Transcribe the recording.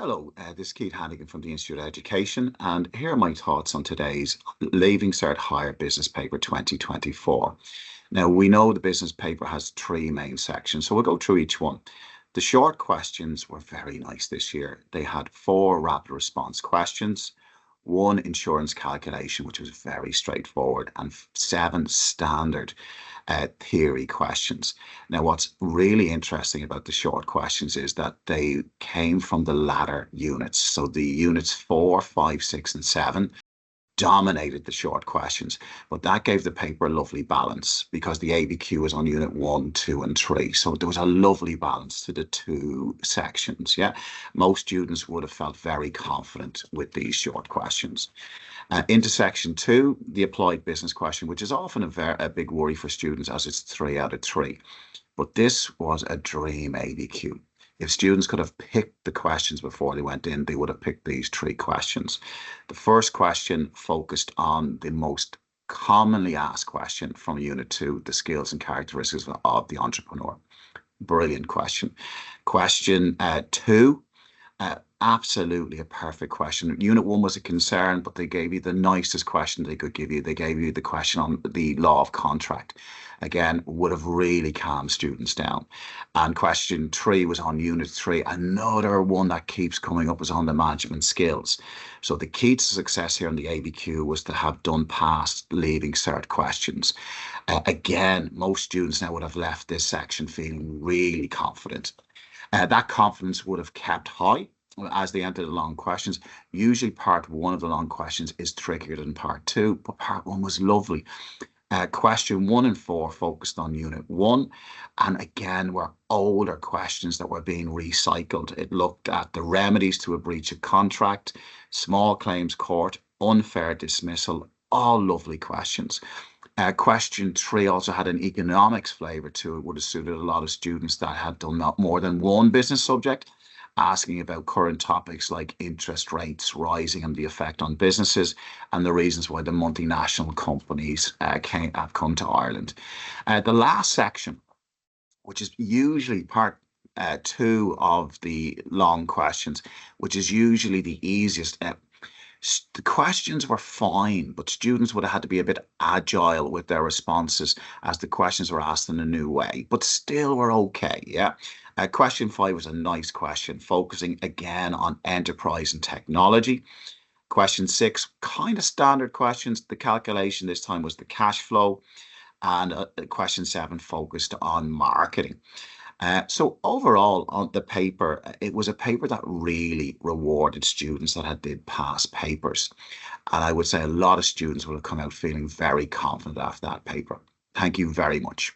Hello, this is Keith Hannigan from the Institute of Education, and here are my thoughts on today's Leaving Cert Higher Business Paper 2024. Now, we know the business paper has three main sections, so we'll go through each one. The short questions were very nice this year. They had four rapid response questions, one insurance calculation, which was very straightforward, and seven standard theory questions. Now, what's really interesting about the short questions is that they came from the latter units. So the units 4, 5, 6, and 7 dominated the short questions, but that gave the paper a lovely balance because the ABQ was on unit 1, 2, and 3. So there was a lovely balance to the two sections. Yeah, most students would have felt very confident with these short questions. Into section 2, the applied business question, which is often a big worry for students as it's 3 out of 3. But this was a dream ABQ. If students could have picked the questions before they went in, they would have picked these three questions. The first question focused on the most commonly asked question from Unit 2, the skills and characteristics of the entrepreneur. Brilliant question. Question 2, absolutely a perfect question. Unit 1 was a concern, but they gave you the nicest question they could give you. They gave you the question on the law of contract. Again, would have really calmed students down. And question 3 was on unit 3. Another one that keeps coming up is on the management skills. So the key to success here in the ABQ was to have done past leaving cert questions. Again, most students now would have left this section feeling really confident. That confidence would have kept high as they entered the long questions. Usually part 1 of the long questions is trickier than part 2, but part 1 was lovely. Question 1 and 4 focused on unit 1, and again were older questions that were being recycled. It looked at the remedies to a breach of contract, small claims court, unfair dismissal, all lovely questions. Question 3 also had an economics flavour to it, would have suited a lot of students that had done more than one business subject, asking about current topics like interest rates rising and the effect on businesses and the reasons why the multinational companies have come to Ireland. The last section, which is usually part 2 of the long questions, which is usually the easiest. The questions were fine, but students would have had to be a bit agile with their responses as the questions were asked in a new way, but still were okay. Yeah. Question 5 was a nice question, focusing again on enterprise and technology. Question 6, kind of standard questions. The calculation this time was the cash flow, and question 7 focused on marketing. So overall on the paper, it was a paper that really rewarded students that did pass papers. And I would say a lot of students will have come out feeling very confident after that paper. Thank you very much.